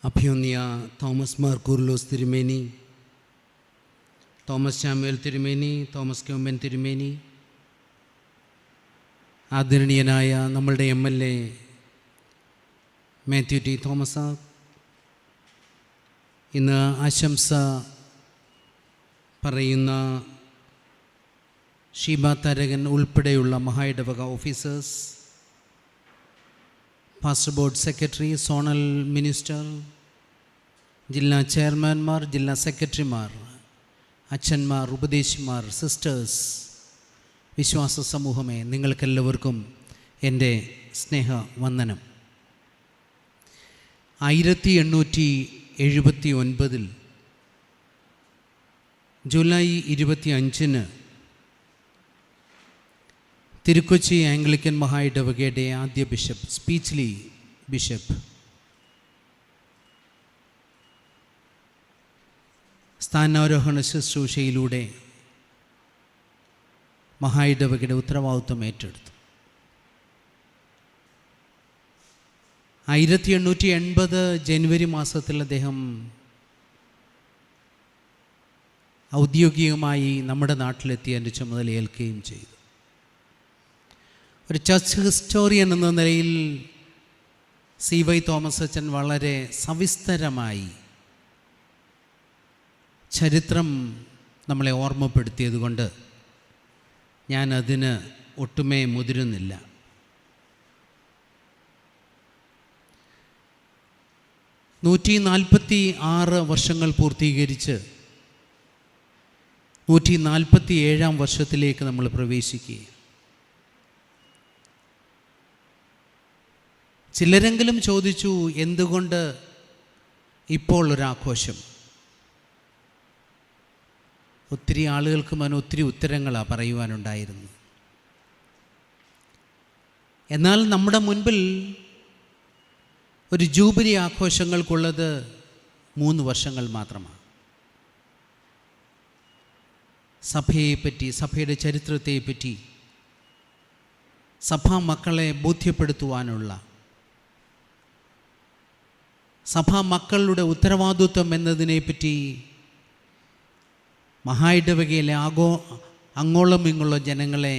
അഭിമന്യ Thomas Mar Coorilos തിരുമേനി, Thomas Samuel തിരുമേനി, Thomas ക്യോമ്പൻ തിരുമേനി, ആദരണീയനായ നമ്മളുടെ MLA മാത്യു ടി തോമസ്, ഇന്ന് ആശംസ പറയുന്ന ഷീബ തരകൻ ഉൾപ്പെടെയുള്ള മഹായിടവക officers, pastor board secretary, zonal minister, ജില്ലാ ചെയർമാൻമാർ, ജില്ലാ സെക്രട്ടറിമാർ, അച്ഛന്മാർ, ഉപദേശിമാർ, സിസ്റ്റേഴ്സ്, വിശ്വാസ സമൂഹമേ, നിങ്ങൾക്കെല്ലാവർക്കും എൻ്റെ സ്നേഹവന്ദനം. 1879 ജൂലൈ 25 തിരുക്കൊച്ചി ആംഗ്ലിക്കൻ മഹായിടവകയുടെ ആദ്യ ബിഷപ്പ്, സ്പീച്ച്ലി ബിഷപ്പ്, സ്ഥാനാരോഹണ ശുശ്രൂഷയിലൂടെ മഹായിടവകയുടെ ഉത്തരവാദിത്വം ഏറ്റെടുത്തു. 1880 ജനുവരി മാസത്തിൽ അദ്ദേഹം ഔദ്യോഗികമായി നമ്മുടെ നാട്ടിലെത്തി എൻ്റെ ചുമതല ഏൽക്കുകയും ചെയ്തു. ഒരു ചർച്ച് ഹിസ്റ്റോറിയൻ എന്ന നിലയിൽ CY തോമസ് അച്ഛൻ വളരെ സവിസ്തരമായി ചരിത്രം നമ്മളെ ഓർമ്മപ്പെടുത്തിയതുകൊണ്ട് ഞാൻ അതിന് ഒട്ടുമേ മുതിരുന്നില്ല. നൂറ്റി 146 വർഷങ്ങൾ പൂർത്തീകരിച്ച് 147 വർഷത്തിലേക്ക് നമ്മൾ പ്രവേശിക്കുക. ചിലരെങ്കിലും ചോദിച്ചു, എന്തുകൊണ്ട് ഇപ്പോൾ ഒരാഘോഷം? ഒത്തിരി ആളുകൾക്ക് ഒത്തിരി ഉത്തരങ്ങളാണ് പറയുവാനുണ്ടായിരുന്നത്. എന്നാൽ നമ്മുടെ മുൻപിൽ ഒരു ജൂബിലി ആഘോഷങ്ങൾക്കുള്ളത് 3 വർഷങ്ങൾ മാത്രമാണ്. സഭയെപ്പറ്റി, സഭയുടെ ചരിത്രത്തെപ്പറ്റി സഭാ മക്കളെ ബോധ്യപ്പെടുത്തുവാനുള്ള, സഭാ മക്കളുടെ ഉത്തരവാദിത്വം എന്നതിനെപ്പറ്റി മഹായിടവകയിലെ അങ്ങോളം ഇങ്ങോളം ജനങ്ങളെ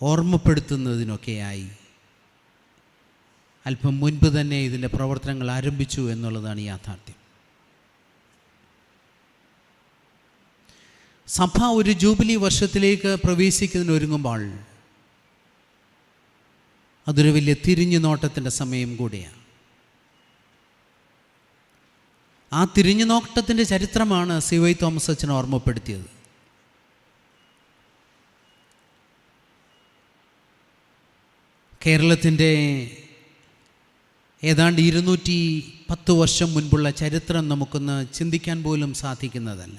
ഓർമ്മപ്പെടുത്തുന്നതിനൊക്കെയായി അല്പം മുൻപ് തന്നെ ഇതിൻ്റെ പ്രവർത്തനങ്ങൾ ആരംഭിച്ചു എന്നുള്ളതാണ് യാഥാർത്ഥ്യം. സഭ ഒരു ജൂബിലി വർഷത്തിലേക്ക് പ്രവേശിക്കുന്നതിനൊരുങ്ങുമ്പോൾ അതൊരു വലിയ തിരിഞ്ഞു നോട്ടത്തിൻ്റെ സമയം കൂടിയാണ്. ആ തിരിഞ്ഞു നോട്ടത്തിൻ്റെ ചരിത്രമാണ് CY തോമസ് അച്ഛൻ ഓർമ്മപ്പെടുത്തിയത്. കേരളത്തിൻ്റെ ഏതാണ്ട് 210 വർഷം മുൻപുള്ള ചരിത്രം നമുക്കൊന്ന് ചിന്തിക്കാൻ പോലും സാധിക്കുന്നതല്ല.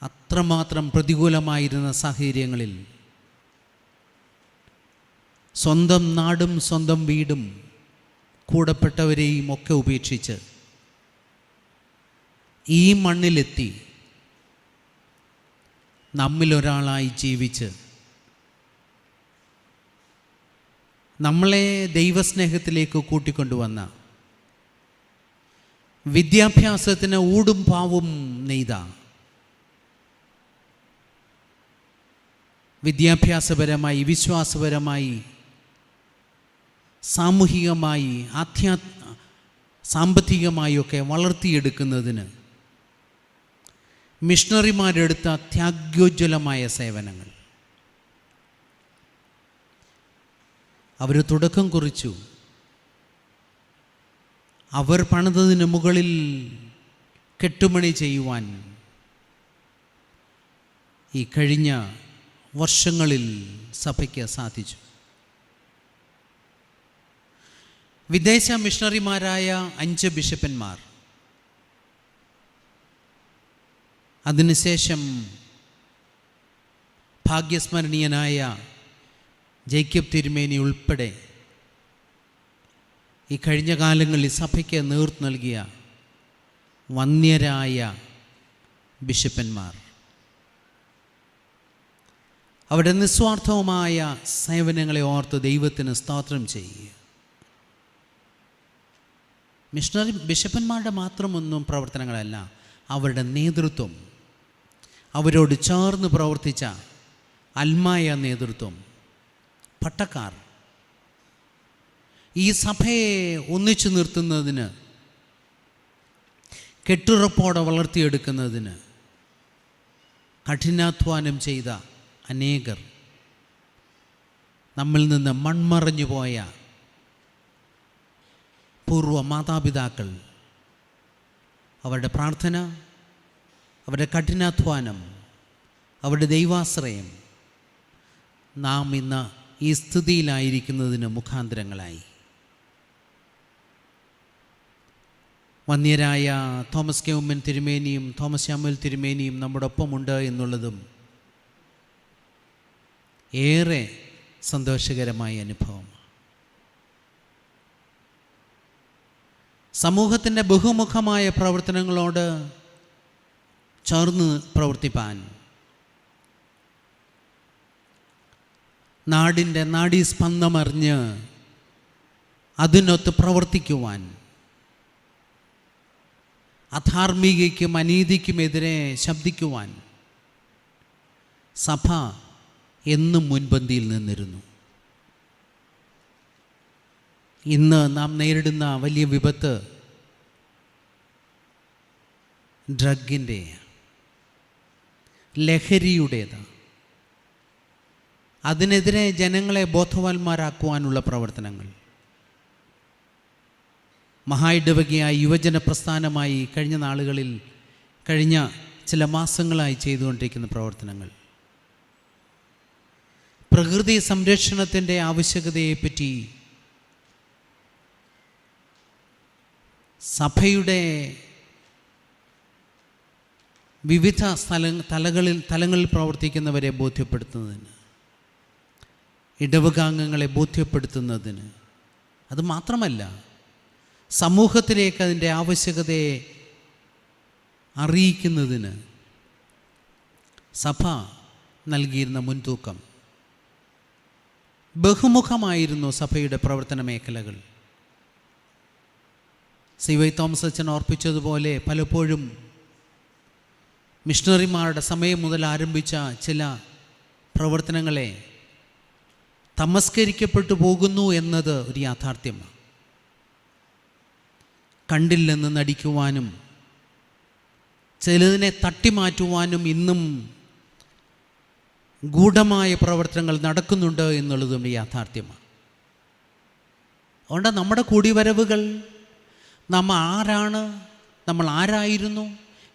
അത്രമാത്രം പ്രതികൂലമായിരുന്ന സാഹചര്യങ്ങളിൽ സ്വന്തം നാടും സ്വന്തം വീടും കൂടപ്പെട്ടവരെയും ഒക്കെ ഉപേക്ഷിച്ച് ഈ മണ്ണിലെത്തി നമ്മിലൊരാളായി ജീവിച്ച് നമ്മളെ ദൈവസ്നേഹത്തിലേക്ക് കൂട്ടിക്കൊണ്ടുവന്ന, വിദ്യാഭ്യാസത്തിന് ഊടും പാവും നെയ്ത, വിദ്യാഭ്യാസപരമായി, വിശ്വാസപരമായി, സാമൂഹികമായി, സാമ്പത്തികമായൊക്കെ വളർത്തിയെടുക്കുന്നതിന് മിഷണറിമാരെടുത്ത ത്യാഗോജ്വലമായ സേവനങ്ങൾ. അവർ തുടക്കം കുറിച്ചു. അവർ പണിതതിന് മുകളിൽ കെട്ടുമണി ചെയ്യുവാൻ ഈ കഴിഞ്ഞ വർഷങ്ങളിൽ സഭയ്ക്ക് സാധിച്ചു. വിദേശ മിഷണറിമാരായ 5 ബിഷപ്പന്മാർ, അതിനുശേഷം ഭാഗ്യസ്മരണീയനായ ജേക്കബ് തിരുമേനി ഉൾപ്പെടെ ഈ കഴിഞ്ഞ കാലങ്ങളിൽ സഭയ്ക്ക് നേതൃത്വം നൽകിയ വന്യരായ ബിഷപ്പന്മാർ, അവരുടെ നിസ്വാർത്ഥവുമായ സേവനങ്ങളെ ഓർത്ത് ദൈവത്തിന് സ്തോത്രം ചെയ്യുക. മിഷണറി ബിഷപ്പന്മാരുടെ മാത്രമൊന്നും പ്രവർത്തനങ്ങളല്ല, അവരുടെ നേതൃത്വം, അവരോട് ചേർന്ന് പ്രവർത്തിച്ച അൽമായ നേതൃത്വം, പട്ടക്കാർ, ഈ സഭയെ ഒന്നിച്ചു നിർത്തുന്നതിന്, കെട്ടുറപ്പോടെ വളർത്തിയെടുക്കുന്നതിന് കഠിനാധ്വാനം ചെയ്ത അനേകർ, നമ്മിൽ നിന്ന് മൺമറഞ്ഞു പോയ പൂർവ്വ മാതാപിതാക്കൾ, അവരുടെ പ്രാർത്ഥന, അവരുടെ കഠിനാധ്വാനം, അവരുടെ ദൈവാശ്രയം നാം ഇന്ന് ഈ സ്ഥിതിയിലായിരിക്കുന്നതിന് മുഖാന്തരങ്ങളായി. വന്യരായ തോമസ് കെ ഉമ്മൻ തിരുമേനിയും തോമസ് ശാമുവൽ തിരുമേനിയും നമ്മുടെ ഒപ്പമുണ്ട് എന്നുള്ളതും ഏറെ സന്തോഷകരമായ അനുഭവം. സമൂഹത്തിൻ്റെ ബഹുമുഖമായ പ്രവർത്തനങ്ങളോട് ചേർന്ന് പ്രവർത്തിപ്പാൻ, നാടിൻ്റെ നാഡീസ്പന്ദമറിഞ്ഞ് അതിനൊത്ത് പ്രവർത്തിക്കുവാൻ, അധാർമികയ്ക്കും അനീതിക്കുമെതിരെ ശബ്ദിക്കുവാൻ സഭ എന്നും മുൻപന്തിയിൽ നിന്നിരുന്നു. ഇന്ന് നാം നേരിടുന്ന വലിയ വിപത്ത് ഡ്രഗിൻ്റെ, ലഹരിയുടേതാണ്. അതിനെതിരെ ജനങ്ങളെ ബോധവാന്മാരാക്കുവാനുള്ള പ്രവർത്തനങ്ങൾ മഹായിടവകയായി യുവജന പ്രസ്ഥാനമായി കഴിഞ്ഞ നാളുകളിൽ, കഴിഞ്ഞ ചില മാസങ്ങളായി ചെയ്തുകൊണ്ടിരിക്കുന്ന പ്രവർത്തനങ്ങൾ, പ്രകൃതി സംരക്ഷണത്തിൻ്റെ ആവശ്യകതയെപ്പറ്റി സഭയുടെ വിവിധ തലങ്ങളിൽ പ്രവർത്തിക്കുന്നവരെ ബോധ്യപ്പെടുത്തുന്നതിന്, ഇടവകാംഗങ്ങളെ ബോധ്യപ്പെടുത്തുന്നതിന്, അതുമാത്രമല്ല സമൂഹത്തിലേക്ക് അതിൻ്റെ ആവശ്യകതയെ അറിയിക്കുന്നതിന് സഭ നൽകിയിരുന്ന മുൻതൂക്കം. ബഹുമുഖമായിരുന്നു സഭയുടെ പ്രവർത്തന മേഖലകൾ. CY തോമസ് അച്ഛൻ ഓർപ്പിച്ചതുപോലെ പലപ്പോഴും മിഷണറിമാരുടെ സമയം മുതൽ ആരംഭിച്ച ചില പ്രവർത്തനങ്ങളെ തമസ്കരിക്കപ്പെട്ടു പോകുന്നു എന്നത് ഒരു യാഥാർത്ഥ്യമാണ്. കണ്ടില്ലെന്ന് നടിക്കുവാനും ചിലതിനെ തട്ടിമാറ്റുവാനും ഇന്നും ഗൂഢമായ പ്രവർത്തനങ്ങൾ നടക്കുന്നുണ്ട് എന്നുള്ളതും യാഥാർത്ഥ്യമാണ്. അതുകൊണ്ട് നമ്മുടെ കൂടിവരവുകൾ നമ്മൾ ആരാണ്, നമ്മൾ ആരായിരുന്നു,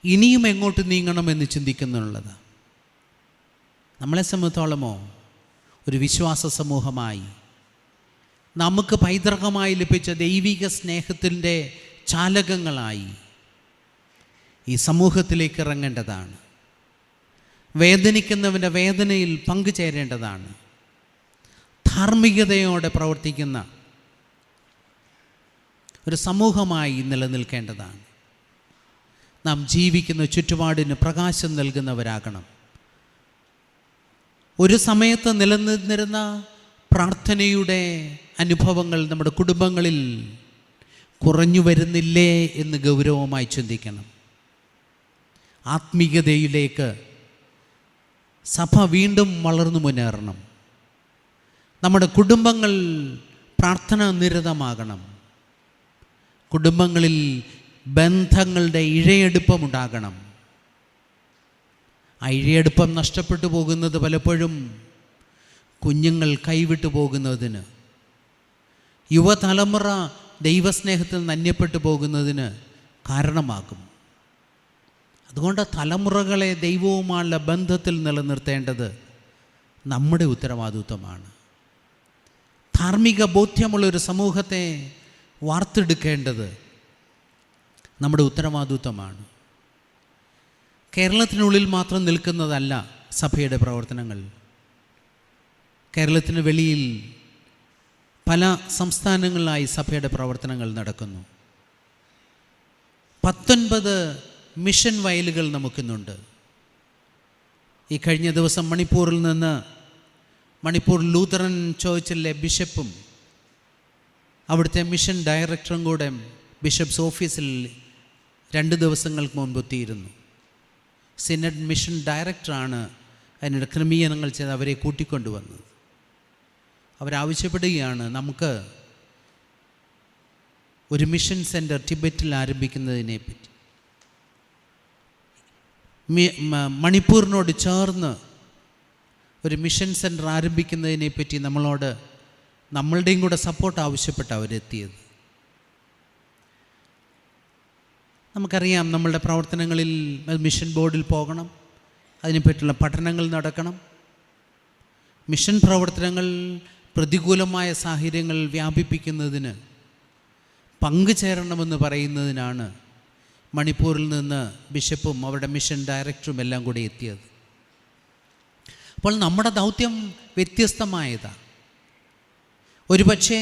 ഇനിയും എങ്ങോട്ട് നീങ്ങണമെന്ന് ചിന്തിക്കുന്നുള്ളത്. നമ്മളെ സംബന്ധിച്ചോളമോ ഒരു വിശ്വാസ സമൂഹമായി നമുക്ക് പൈതൃകമായി ലഭിച്ച ദൈവിക സ്നേഹത്തിൻ്റെ ചാലകങ്ങളായി ഈ സമൂഹത്തിലേക്ക് ഇറങ്ങേണ്ടതാണ്. വേദനിക്കുന്നവൻ്റെ വേദനയിൽ പങ്കുചേരേണ്ടതാണ്. ധാർമ്മികതയോടെ പ്രവർത്തിക്കുന്ന ഒരു സമൂഹമായി നിലനിൽക്കേണ്ടതാണ്. നാം ജീവിക്കുന്ന ചുറ്റുപാടിന് പ്രകാശം നൽകുന്നവരാകണം. ഒരു സമയത്ത് നിലനിന്നിരുന്ന പ്രാർത്ഥനയുടെ അനുഭവങ്ങൾ നമ്മുടെ കുടുംബങ്ങളിൽ കുറഞ്ഞു വരുന്നില്ലേ എന്ന് ഗൗരവമായി ചിന്തിക്കണം. ആത്മീയതയിലേക്ക് സഭ വീണ്ടും വളർന്നു മുന്നേറണം. നമ്മുടെ കുടുംബങ്ങൾ പ്രാർത്ഥനാ നിരതമാകണം. കുടുംബങ്ങളിൽ ബന്ധങ്ങളുടെ ഇഴയെടുപ്പമുണ്ടാകണം. ആ ഇഴയെടുപ്പം നഷ്ടപ്പെട്ടു പോകുന്നത് പലപ്പോഴും കുഞ്ഞുങ്ങൾ കൈവിട്ടു പോകുന്നതിന്, യുവതലമുറ ദൈവസ്നേഹത്തിൽ നന്യപ്പെട്ടു പോകുന്നതിന് കാരണമാകും. അതുകൊണ്ട് തലമുറകളെ ദൈവവുമായുള്ള ബന്ധത്തിൽ നിലനിർത്തേണ്ടത് നമ്മുടെ ഉത്തരവാദിത്വമാണ്. ധാർമ്മിക ബോധ്യമുള്ളൊരു സമൂഹത്തെ വാർത്തെടുക്കേണ്ടത് നമ്മുടെ ഉത്തരവാദിത്വമാണ്. കേരളത്തിനുള്ളിൽ മാത്രം നിൽക്കുന്നതല്ല സഭയുടെ പ്രവർത്തനങ്ങൾ. കേരളത്തിന് വെളിയിൽ പല സംസ്ഥാനങ്ങളിലായി സഭയുടെ പ്രവർത്തനങ്ങൾ നടക്കുന്നു. 19 മിഷൻ വയലുകൾ നമുക്കിന്നുണ്ട്. ഈ കഴിഞ്ഞ ദിവസം മണിപ്പൂരിൽ നിന്ന് മണിപ്പൂർ ലൂതറൻ ചർച്ചിലെ ബിഷപ്പും അവിടുത്തെ മിഷൻ ഡയറക്ടറും കൂടെ ബിഷപ്സ് ഓഫീസിൽ 2 ദിവസങ്ങൾക്ക് മുൻപ് എത്തിയിരുന്നു. സിനഡ് മിഷൻ ഡയറക്ടറാണ് അതിനുള്ള ക്രമീകരണങ്ങൾ ചെയ്ത് അവരെ കൂട്ടിക്കൊണ്ടുവന്നത്. അവരാവശ്യപ്പെടുകയാണ്, നമുക്ക് ഒരു മിഷൻ സെൻറ്റർ ടിബറ്റിൽ ആരംഭിക്കുന്നതിനെ പറ്റി. മണിപ്പൂരിനോട് ചേർന്ന് ഒരു മിഷൻ സെൻറ്റർ ആരംഭിക്കുന്നതിനെ പറ്റി നമ്മളോട് നമ്മളുടെയും കൂടെ സപ്പോർട്ട് ആവശ്യപ്പെട്ട് അവരെത്തിയത്. നമുക്കറിയാം, നമ്മളുടെ പ്രവർത്തനങ്ങളിൽ മിഷൻ ബോർഡിൽ പോകണം, അതിനെപ്പറ്റിയുള്ള പഠനങ്ങൾ നടക്കണം. മിഷൻ പ്രവർത്തനങ്ങൾ പ്രതികൂലമായ സാഹചര്യങ്ങൾ വ്യാപിപ്പിക്കുന്നതിന് പങ്കുചേരണമെന്ന് പറയുന്നതിനാണ് മണിപ്പൂരിൽ നിന്ന് ബിഷപ്പും അവരുടെ മിഷൻ ഡയറക്ടറും എല്ലാം കൂടി എത്തിയത്. അപ്പോൾ നമ്മുടെ ദൗത്യം വ്യത്യസ്തമായതാണ്. ഒരുപക്ഷേ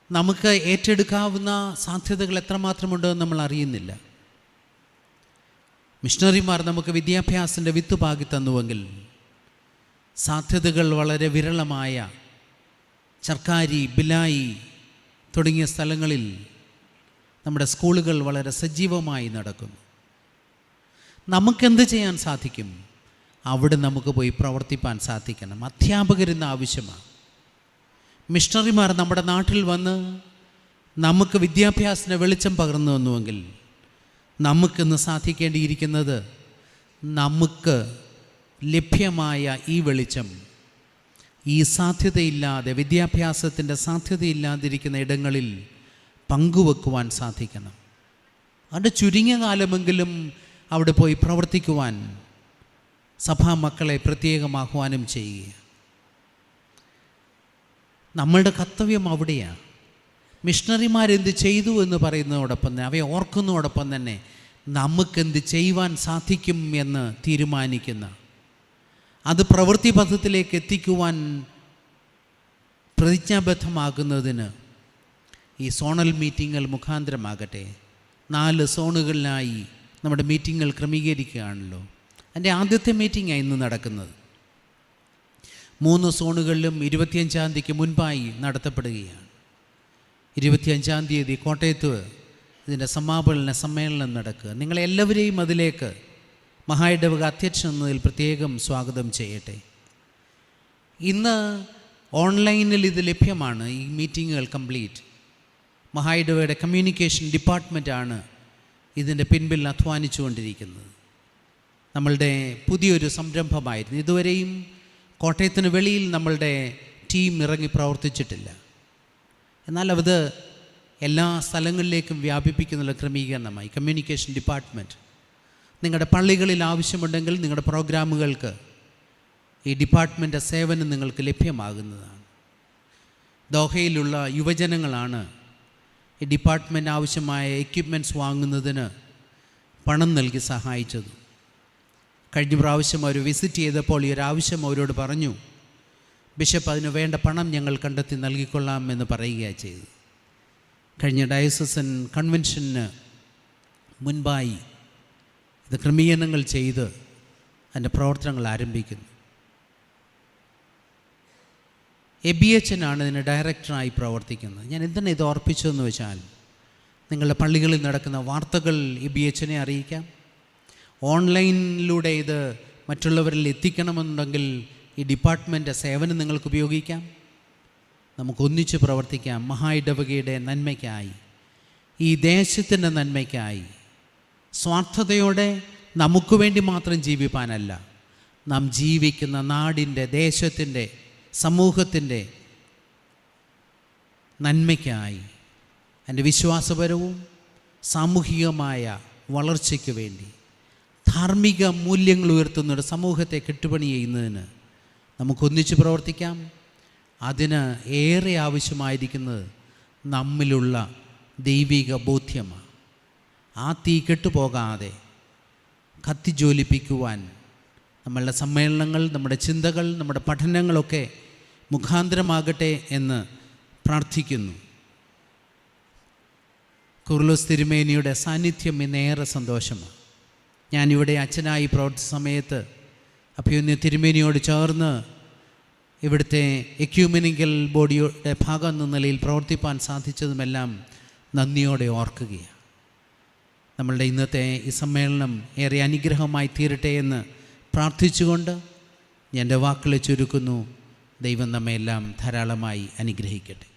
നമുക്ക് ഏറ്റെടുക്കാവുന്ന സാധ്യതകൾ എത്രമാത്രമുണ്ടെന്ന് നമ്മൾ അറിയുന്നില്ല. മിഷണറിമാർ നമുക്ക് വിദ്യാഭ്യാസത്തിൻ്റെ വിത്ത് പാകി തന്നുവെങ്കിൽ സാധ്യതകൾ വളരെ വിരളമായ ചർക്കാരി, ബിലായി തുടങ്ങിയ സ്ഥലങ്ങളിൽ നമ്മുടെ സ്കൂളുകൾ വളരെ സജീവമായി നടക്കുന്നു. നമുക്കെന്ത് ചെയ്യാൻ സാധിക്കും? അവിടെ നമുക്ക് പോയി പ്രവർത്തിപ്പാൻ സാധിക്കണം. അധ്യാപകരിന്ന് ആവശ്യമാണ്. മിഷണറിമാർ നമ്മുടെ നാട്ടിൽ വന്ന് നമുക്ക് വിദ്യാഭ്യാസത്തിന് വെളിച്ചം പകർന്നു തന്നുവെങ്കിൽ നമുക്കിന്ന് സാധിക്കേണ്ടിയിരിക്കുന്നത് നമുക്ക് ലഭ്യമായ ഈ വെളിച്ചം ഈ സാധ്യതയില്ലാതെ, വിദ്യാഭ്യാസത്തിൻ്റെ സാധ്യതയില്ലാതിരിക്കുന്ന ഇടങ്ങളിൽ പങ്കുവെക്കുവാൻ സാധിക്കണം. അത് ചുരുങ്ങിയ കാലമെങ്കിലും അവിടെ പോയി പ്രവർത്തിക്കുവാൻ സഭാ മക്കളെ പ്രത്യേകം ആഹ്വാനം ചെയ്യുക. നമ്മളുടെ കർത്തവ്യം അവിടെയാണ്. മിഷണറിമാരെന്ത് ചെയ്തു എന്ന് പറയുന്നതോടൊപ്പം തന്നെ, അവയെ ഓർക്കുന്നതോടൊപ്പം തന്നെ നമുക്കെന്ത് ചെയ്യുവാൻ സാധിക്കും എന്ന് തീരുമാനിക്കുന്ന, അത് പ്രവൃത്തി പഥത്തിലേക്ക് എത്തിക്കുവാൻ പ്രതിജ്ഞാബദ്ധമാകുന്നതിന് ഈ സോണൽ മീറ്റിങ്ങുകൾ മുഖാന്തരമാകട്ടെ. 4 സോണുകളിലായി നമ്മുടെ മീറ്റിങ്ങുകൾ ക്രമീകരിക്കുകയാണല്ലോ. എൻ്റെ ആദ്യത്തെ മീറ്റിംഗാണ് ഇന്ന് നടക്കുന്നത്. 3 സോണുകളിലും 25-ാം തീയതിക്ക് മുൻപായി നടത്തപ്പെടുകയാണ്. 25-ാം തീയതി കോട്ടയത്ത് ഇതിൻ്റെ സമാപന സമ്മേളനം നടക്കുക. നിങ്ങളെല്ലാവരെയും അതിലേക്ക് മഹായിടവക അധ്യക്ഷൻ എന്നതിൽ പ്രത്യേകം സ്വാഗതം ചെയ്യട്ടെ. ഇന്ന് ഓൺലൈനിൽ ഇത് ലഭ്യമാണ്. ഈ മീറ്റിങ്ങുകൾ കംപ്ലീറ്റ് മഹായിടവയുടെ കമ്മ്യൂണിക്കേഷൻ ഡിപ്പാർട്ട്മെൻറ്റാണ് ഇതിൻ്റെ പിൻപിൽ അധ്വാനിച്ചുകൊണ്ടിരിക്കുന്നത്. നമ്മളുടെ പുതിയൊരു സംരംഭമായിരുന്നു. ഇതുവരെയും കോട്ടയത്തിന് വെളിയിൽ നമ്മളുടെ ടീം ഇറങ്ങി പ്രവർത്തിച്ചിട്ടില്ല. എന്നാൽ അത് എല്ലാ സ്ഥലങ്ങളിലേക്കും വ്യാപിപ്പിക്കുന്ന ക്രമീകരണമായി കമ്മ്യൂണിക്കേഷൻ ഡിപ്പാർട്ട്മെൻറ്റ്. നിങ്ങളുടെ പള്ളികളിൽ ആവശ്യമുണ്ടെങ്കിൽ നിങ്ങളുടെ പ്രോഗ്രാമുകൾക്ക് ഈ ഡിപ്പാർട്ട്മെൻറ്റ് സേവനം നിങ്ങൾക്ക് ലഭ്യമാകുന്നതാണ്. ദോഹയിലുള്ള യുവജനങ്ങളാണ് ഈ ഡിപ്പാർട്ട്മെൻറ്റ് ആവശ്യമായ എക്യുപ്മെൻറ്റ്സ് വാങ്ങുന്നതിന് പണം നൽകി സഹായിച്ചത്. കഴിഞ്ഞ പ്രാവശ്യം അവർ വിസിറ്റ് ചെയ്തപ്പോൾ ഈ ഒരാവശ്യം അവരോട് പറഞ്ഞു. ബിഷപ്പ് അതിന് വേണ്ട പണം ഞങ്ങൾ കണ്ടെത്തി നൽകിക്കൊള്ളാം എന്ന് പറയുകയാണ് ചെയ്തത്. കഴിഞ്ഞ ഡയസസൻ കൺവെൻഷന് മുൻപായി ഇത് ക്രമീകരണങ്ങൾ ചെയ്ത് അതിൻ്റെ പ്രവർത്തനങ്ങൾ ആരംഭിക്കുന്നു. എബിഎച്ച്നാണ് ഇതിന് ഡയറക്ടറായി പ്രവർത്തിക്കുന്നത്. ഞാൻ എന്തിനാണ് ഇത് ഓർപ്പിച്ചതെന്ന് വെച്ചാൽ, നിങ്ങളുടെ പള്ളികളിൽ നടക്കുന്ന വാർത്തകൾ എബിഎച്ചിനെ അറിയിക്കാം. ഓൺലൈനിലൂടെ ഇത് മറ്റുള്ളവരിൽ എത്തിക്കണമെന്നുണ്ടെങ്കിൽ ഈ ഡിപ്പാർട്ട്മെൻറ്റ് സേവനം നിങ്ങൾക്ക് ഉപയോഗിക്കാം. നമുക്കൊന്നിച്ച് പ്രവർത്തിക്കാം. മഹായിടവകയുടെ നന്മയ്ക്കായി, ഈ ദേശത്തിൻ്റെ നന്മയ്ക്കായി, സ്വാർത്ഥതയോടെ നമുക്ക് വേണ്ടി മാത്രം ജീവിപ്പാനല്ല, നാം ജീവിക്കുന്ന നാടിൻ്റെ, ദേശത്തിൻ്റെ, സമൂഹത്തിൻ്റെ നന്മയ്ക്കായി, എൻ്റെ വിശ്വാസപരവും സാമൂഹികമായ വളർച്ചയ്ക്ക് വേണ്ടി, ധാർമ്മിക മൂല്യങ്ങൾ ഉയർത്തുന്ന ഒരു സമൂഹത്തെ കെട്ടുപണി ചെയ്യുന്നതിന് നമുക്കൊന്നിച്ച് പ്രവർത്തിക്കാം. അതിന് ഏറെ ആവശ്യമായിരിക്കുന്നത് നമ്മിലുള്ള ദൈവിക ബോധ്യമാണ്. ആ തീ കെട്ടുപോകാതെ കത്തിജ്വലിപ്പിക്കുവാൻ നമ്മളുടെ സമ്മേളനങ്ങൾ, നമ്മുടെ ചിന്തകൾ, നമ്മുടെ പഠനങ്ങളൊക്കെ മുഖാന്തരമാകട്ടെ എന്ന് പ്രാർത്ഥിക്കുന്നു. കുർലോസ് തിരുമേനിയുടെ സാന്നിധ്യം ഇന്നേറെ സന്തോഷമാണ്. ഞാനിവിടെ അച്ഛനായി പ്രവർത്തിച്ച സമയത്ത് അഭിമന്യ തിരുമേനിയോട് ചേർന്ന് ഇവിടുത്തെ എക്യൂമെനിക്കൽ ബോഡിയുടെ ഭാഗം എന്ന നിലയിൽ പ്രവർത്തിപ്പാൻ സാധിച്ചതുമെല്ലാം നന്ദിയോടെ ഓർക്കുകയാണ്. നമ്മളുടെ ഇന്നത്തെ ഈ സമ്മേളനം ഏറെ അനുഗ്രഹമായി തീരട്ടെ എന്ന് പ്രാർത്ഥിച്ചുകൊണ്ട് ഞാൻ എൻ്റെ വാക്കുകളെ ചുരുക്കുന്നു. ദൈവം നമ്മെല്ലാം ധാരാളമായി അനുഗ്രഹിക്കട്ടെ.